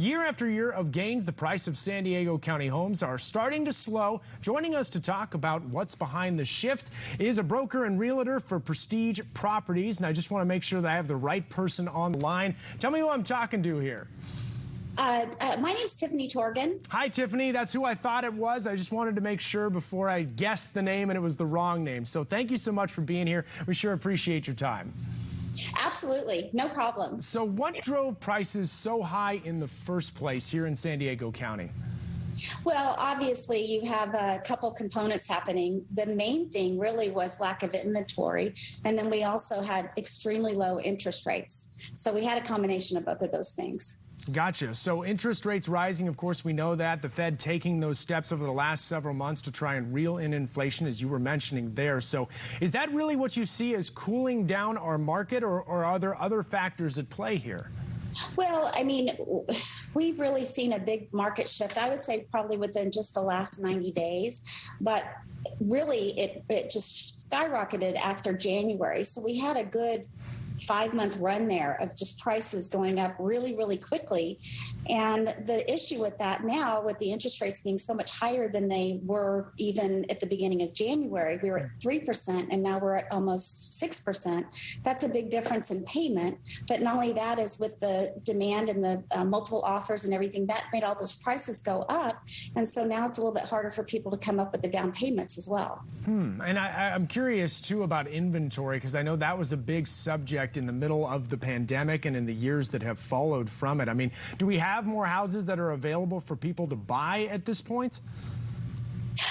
Year after year of gains, the price of San Diego County homes are starting to slow. Joining us to talk about what's behind the shift is a broker and realtor for Prestige Properties. And I just want to make sure that I have the right person on the line. Tell me who I'm talking to here. My name's Tiffany Torgan. Hi, Tiffany. That's who I thought it was. I just wanted to make sure before I guessed the name and it was the wrong name. So thank you so much for being here. We sure appreciate your time. Absolutely, no problem. So what drove prices so high in the first place here in San Diego County? Well, obviously, you have a couple components happening. The main thing really was lack of inventory, and then we also had extremely low interest rates. So we had a combination of both of those things. Gotcha. So interest rates rising, of course, we know that. The Fed taking those steps over the last several months to try and reel in inflation, as you were mentioning there. So is that really what you see as cooling down our market, or are there other factors at play here? Well, I mean, we've really seen a big market shift, I would say probably within just the last 90 days. But really, it just skyrocketed after January. So we had a good 5-month run there of just prices going up really, really quickly. And the issue with that now, with the interest rates being so much higher than they were even at the beginning of January, we were at 3% and now we're at almost 6%. That's a big difference in payment. But not only that, is with the demand and the multiple offers and everything, that made all those prices go up. And so now it's a little bit harder for people to come up with the down payments as well. And I'm curious, too, about inventory, because I know that was a big subject in the middle of the pandemic and in the years that have followed from it. I mean, do we have more houses that are available for people to buy at this point?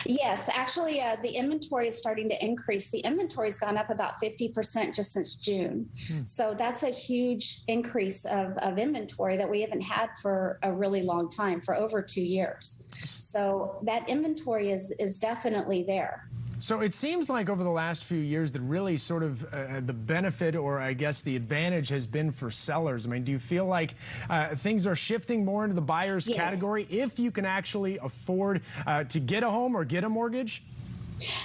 Yes, actually, the inventory is starting to increase. The inventory's gone up about 50% just since June. So that's a huge increase of inventory that we haven't had for a really long time, for over 2 years. So that inventory is definitely there. So it seems like over the last few years that really sort of the benefit, or I guess the advantage, has been for sellers. I mean, do you feel like things are shifting more into the buyer's category if you can actually afford to get a home or get a mortgage?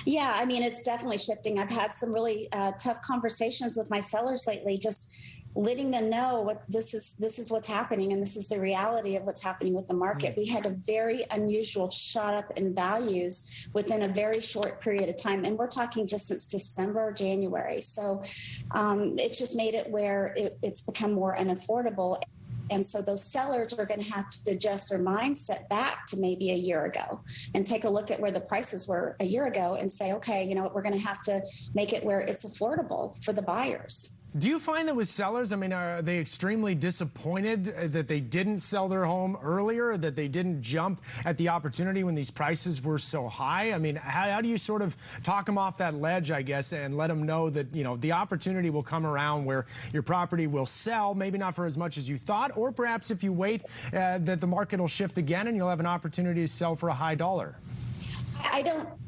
Yeah, I mean, it's definitely shifting. I've had some really tough conversations with my sellers lately, just letting them know what this is what's happening, and this is the reality of what's happening with the market. We had a very unusual shot up in values within a very short period of time, and we're talking just since December, January. So it's just made it where it's become more unaffordable. And so those sellers are going to have to adjust their mindset back to maybe a year ago and take a look at where the prices were a year ago and say, okay, you know what, we're going to have to make it where it's affordable for the buyers. Do you find that with sellers, I mean, are they extremely disappointed that they didn't sell their home earlier, that they didn't jump at the opportunity when these prices were so high? I mean, how do you sort of talk them off that ledge, I guess, and let them know that, you know, the opportunity will come around where your property will sell, maybe not for as much as you thought, or perhaps if you wait, that the market will shift again and you'll have an opportunity to sell for a high dollar?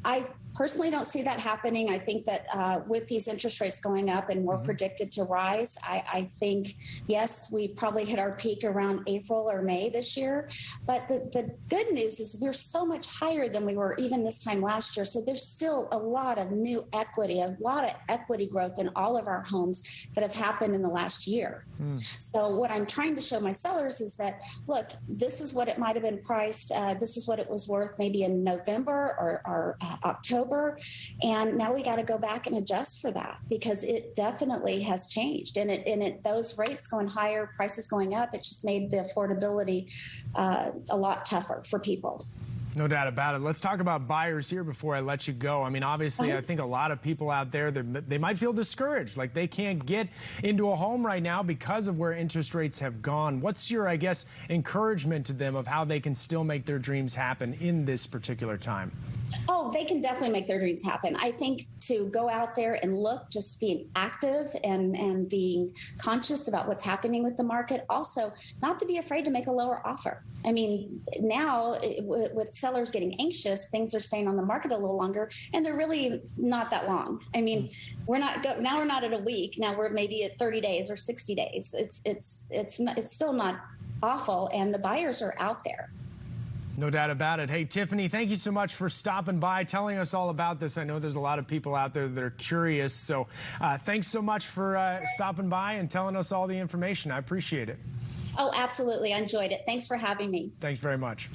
I personally don't see that happening. I think that with these interest rates going up and more predicted to rise, I think, yes, we probably hit our peak around April or May this year. But the good news is we're so much higher than we were even this time last year. So there's still a lot of new equity, a lot of equity growth in all of our homes that have happened in the last year. So what I'm trying to show my sellers is that, look, this is what it might have been priced. This is what it was worth maybe in November or October. And now we got to go back and adjust for that, because it definitely has changed. And those rates going higher, prices going up, it just made the affordability a lot tougher for people. No doubt about it. Let's talk about buyers here before I let you go. I mean, obviously, I think a lot of people out there, they might feel discouraged, like they can't get into a home right now because of where interest rates have gone. What's your, I guess, encouragement to them of how they can still make their dreams happen in this particular time? Oh, they can definitely make their dreams happen. I think to go out there and look, just being active and being conscious about what's happening with the market. Also, not to be afraid to make a lower offer. I mean, now with sellers getting anxious, things are staying on the market a little longer, and they're really not that long. I mean, we're not at a week. Now we're maybe at 30 days or 60 days. It's still not awful, and the buyers are out there. No doubt about it. Hey, Tiffany, thank you so much for stopping by, telling us all about this. I know there's a lot of people out there that are curious. So thanks so much for stopping by and telling us all the information. I appreciate it. Oh, absolutely. I enjoyed it. Thanks for having me. Thanks very much.